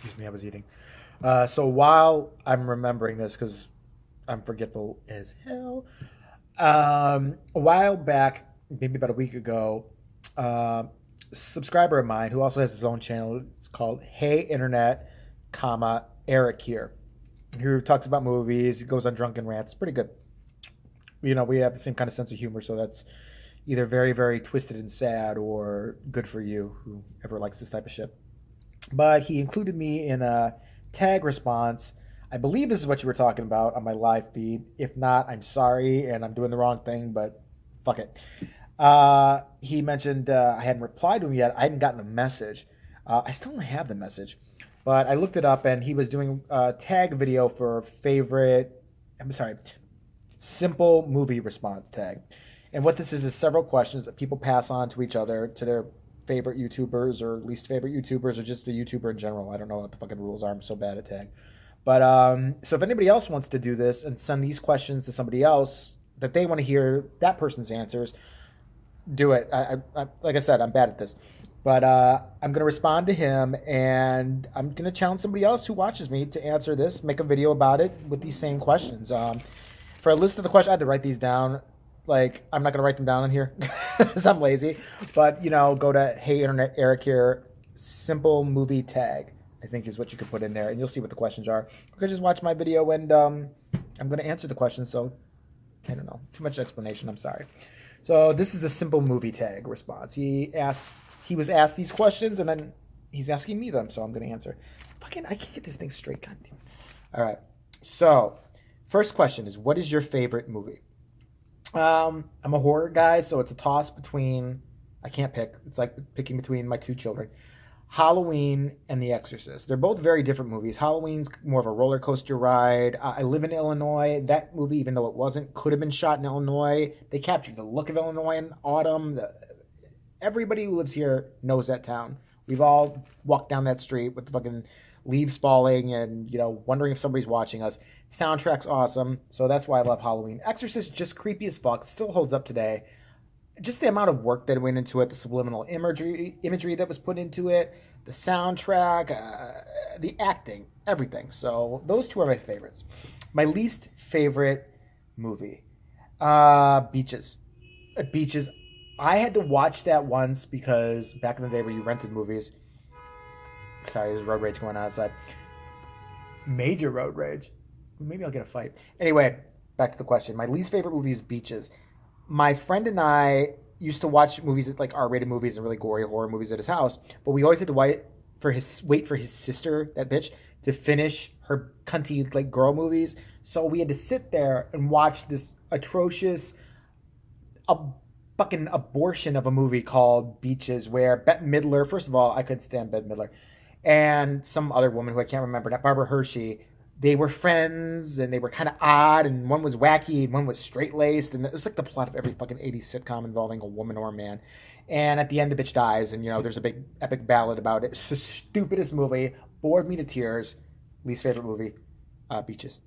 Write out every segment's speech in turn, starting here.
Excuse me, I was eating. So while I'm remembering this, because I'm forgetful as hell, a while back, maybe about a week ago, uh, a subscriber of mine who also has his own channel, it's called Hey Internet, Eric here, who talks about movies. He goes on drunken rants. It's pretty good. We have the same kind of sense of humor, so that's either very, very twisted and sad or good for you, whoever likes this type of shit. But he included me in a tag response. I believe this is what you were talking about on my live feed. If not, I'm sorry and I'm doing the wrong thing, but fuck it. He mentioned I hadn't replied to him yet. I hadn't gotten the message. I still don't have the message, but I looked it up and he was doing a tag video for favorite. I'm sorry, simple movie response tag. And what this is several questions that people pass on to each other, to their favorite YouTubers or least favorite YouTubers or just a YouTuber in general. I don't know what the fucking rules are. I'm so bad at tag. But so if anybody else wants to do this and send these questions to somebody else that they want to hear that person's answers, do it. Like I said, I'm bad at this. But I'm going to respond to him and I'm going to challenge somebody else who watches me to answer this, make a video about it with these same questions. For a list of the questions, I had to write these down. Like, I'm not going to write them down in here because I'm lazy. But, go to Hey Internet Eric here, simple movie tag, I think is what you could put in there. And you'll see what the questions are. You can just watch my video and I'm going to answer the questions. So, I don't know. Too much explanation. I'm sorry. So, this is the simple movie tag response. He was asked these questions and then he's asking me them. So, I'm going to answer. I can't get this thing straight. God damn it. All right. So, first question is, what is your favorite movie? I'm a horror guy, so it's a toss between. I can't pick. It's like picking between my two children, Halloween and The Exorcist. They're both very different movies. Halloween's more of a roller coaster ride. I live in Illinois. That movie, even though it wasn't, could have been shot in Illinois. They captured the look of Illinois in autumn. Everybody who lives here knows that town. We've all walked down that street with the fucking leaves falling and wondering if somebody's watching us. Soundtrack's awesome, so that's why I love Halloween. Exorcist, just creepy as fuck, still holds up today. Just the amount of work that went into it, the subliminal imagery that was put into it, the soundtrack, the acting, everything. So those two are my favorites. My least favorite movie, Beaches. Beaches. I had to watch that once because back in the day where you rented movies. Sorry, there's road rage going on outside. Major road rage. Maybe I'll get a fight. Anyway, back to the question. My least favorite movie is Beaches. My friend and I used to watch movies like R-rated movies and really gory horror movies at his house, but we always had to wait for his sister, that bitch, to finish her cunty like girl movies. So we had to sit there and watch this atrocious, fucking abortion of a movie called Beaches, where Bette Midler. First of all, I couldn't stand Bette Midler, and some other woman who I can't remember, not Barbara Hershey. They were friends and they were kind of odd, and one was wacky and one was straight laced, and it was like the plot of every fucking 80s sitcom involving a woman or a man. And at the end, the bitch dies, and there's a big epic ballad about it. It's the stupidest movie, bored me to tears. Least favorite movie, Beaches.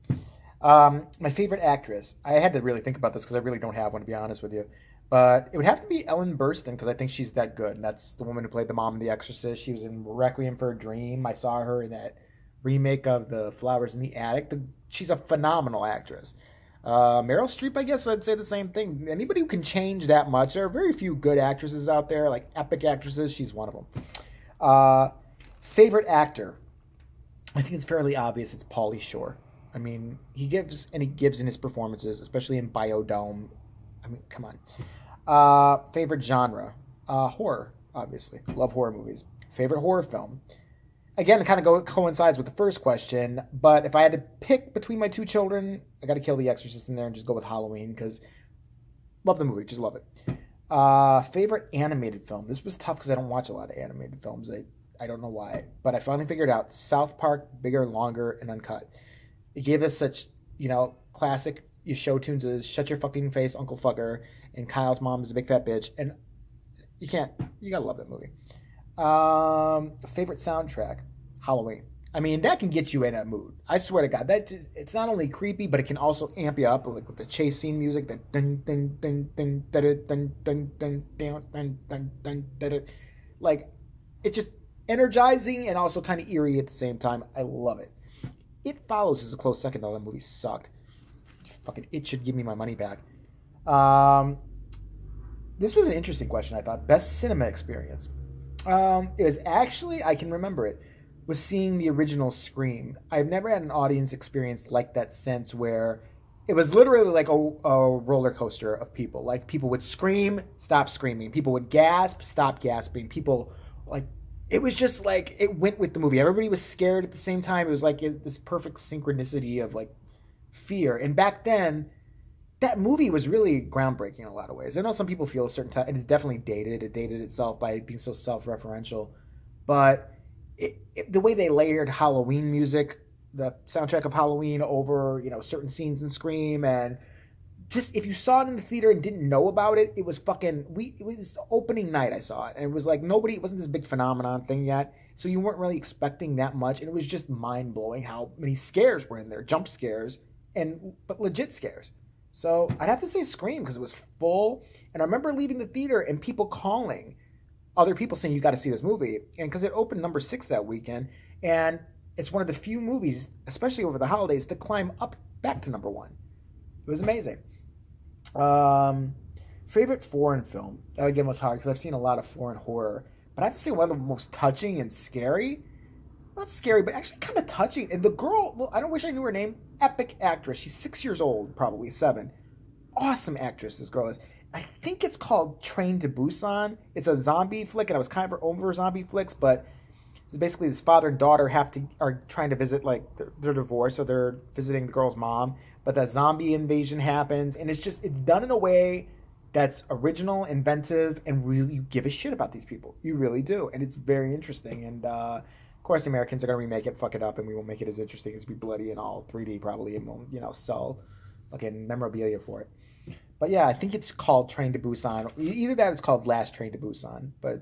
My favorite actress. I had to really think about this because I really don't have one, to be honest with you. But it would have to be Ellen Burstyn because I think she's that good. And that's the woman who played the mom in The Exorcist. She was in Requiem for a Dream. I saw her in that remake of The Flowers in the Attic. She's a phenomenal actress. Meryl Streep, I guess I'd say the same thing. Anybody who can change that much. There are very few good actresses out there, like epic actresses. She's one of them. Favorite actor. I think it's fairly obvious. It's Pauly Shore. I mean, he gives in his performances, especially in Biodome. I mean, come on. Favorite genre? Horror, obviously. Love horror movies. Favorite horror film? Again, it kind of coincides with the first question, but if I had to pick between my two children, I got to kill The Exorcist in there and just go with Halloween because love the movie, just love it. Favorite animated film? This was tough because I don't watch a lot of animated films. I don't know why, but I finally figured out South Park, Bigger, Longer, and Uncut. It gave us such, classic show tunes as Shut Your Fucking Face, Uncle Fucker, and Kyle's Mom is a Big Fat Bitch, and you gotta love that movie. Favorite soundtrack? Halloween. I mean, that can get you in a mood. I swear to God, it's not only creepy, but it can also amp you up, like with the chase scene music, that dun dun dun dun dun dun dun dun dun dun dun dun. Like, it just energizing and also kind of eerie at the same time. I love it. It Follows is a close second, though. That movie sucked. Fucking, it should give me my money back. Um, this was an interesting question, I thought. Best cinema experience. It was actually, I can remember it, was seeing the original Scream. I've never had an audience experience like that since, where it was literally like a roller coaster of people. Like, people would scream, stop screaming. People would gasp, stop gasping. People, like, it was just like, it went with the movie. Everybody was scared at the same time. It was like this perfect synchronicity of like fear. And back then, that movie was really groundbreaking in a lot of ways. I know some people feel a certain time, and it's definitely dated. It dated itself by being so self-referential, but the way they layered Halloween music, the soundtrack of Halloween over certain scenes in Scream, and just if you saw it in the theater and didn't know about it, it was fucking it was the opening night I saw it, and it was like nobody, it wasn't this big phenomenon thing yet, so you weren't really expecting that much, and it was just mind blowing how many scares were in there, jump scares, but legit scares. So I'd have to say Scream because it was full. And I remember leaving the theater and people calling other people saying, you got to see this movie. And because it opened number 6 that weekend. And it's one of the few movies, especially over the holidays, to climb up back to number 1. It was amazing. Favorite foreign film? That again was hard because I've seen a lot of foreign horror. But I have to say one of the most touching and scary, not scary, but actually kind of touching. And the girl, well, I don't wish I knew her name. Epic actress. She's 6 years old, probably 7. Awesome actress, this girl is. I think it's called Train to Busan. It's a zombie flick, and I was kind of over zombie flicks, but it's basically this father and daughter are trying to visit, like, they're divorced, so they're visiting the girl's mom. But that zombie invasion happens, and it's done in a way that's original, inventive, and really, you give a shit about these people. You really do, and it's very interesting. And of course, the Americans are going to remake it, fuck it up, and we won't make it as interesting as be bloody and all 3D probably, and we'll sell fucking memorabilia for it. But yeah, I think it's called Train to Busan. Either that or it's called Last Train to Busan, but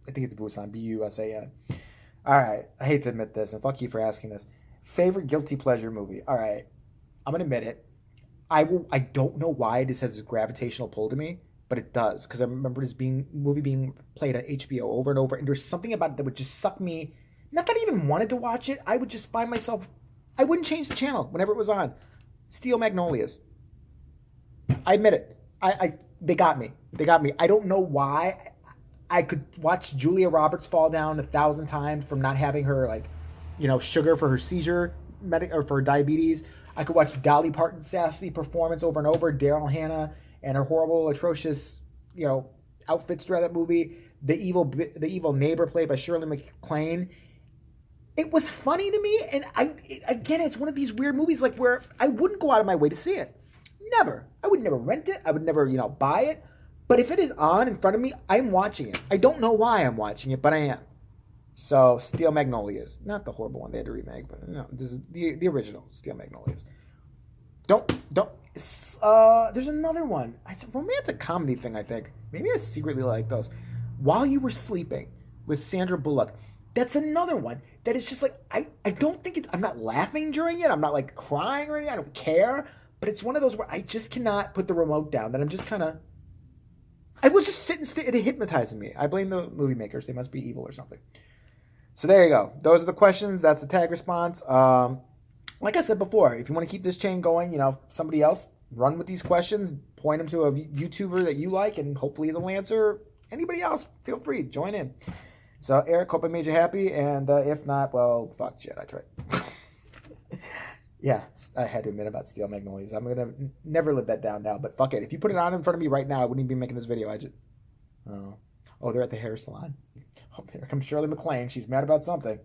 I think it's Busan, Busan. All right, I hate to admit this, and fuck you for asking this. Favorite guilty pleasure movie? All right, I'm gonna admit it. I don't know why this has a gravitational pull to me, but it does because I remember this movie being played on HBO over and over, and there's something about it that would just suck me. Not that I even wanted to watch it. I would just find myself. I wouldn't change the channel whenever it was on. Steel Magnolias. I admit it. They got me. They got me. I don't know why. I could watch Julia Roberts fall down 1,000 times from not having her sugar for her seizure or for her diabetes. I could watch Dolly Parton's sassy performance over and over. Daryl Hannah and her horrible, atrocious, outfits throughout that movie. The evil neighbor played by Shirley MacLaine. It was funny to me, and again, it's one of these weird movies like where I wouldn't go out of my way to see it. Never. I would never rent it. I would never, buy it. But if it is on in front of me, I'm watching it. I don't know why I'm watching it, but I am. So, Steel Magnolias. Not the horrible one they had to remake, but no, this is the original Steel Magnolias. Don't. There's another one. It's a romantic comedy thing, I think. Maybe I secretly like those. While You Were Sleeping with Sandra Bullock. That's another one that is just like, I don't think it's, I'm not laughing during it. I'm not like crying or anything. I don't care. But it's one of those where I just cannot put the remote down. That I'm just kind of, I will just sit and it hypnotizes me. I blame the movie makers. They must be evil or something. So there you go. Those are the questions. That's the tag response. Like I said before, if you want to keep this chain going, somebody else run with these questions, point them to a YouTuber that you like, and hopefully they'll answer. Anybody else, feel free, join in. So Eric, hope I made you happy, and if not, well, fuck shit, I tried. Yeah, I had to admit about Steel Magnolias. I'm gonna never live that down now, but fuck it. If you put it on in front of me right now, I wouldn't even be making this video. Oh, they're at the hair salon. Oh, here comes Shirley MacLaine. She's mad about something.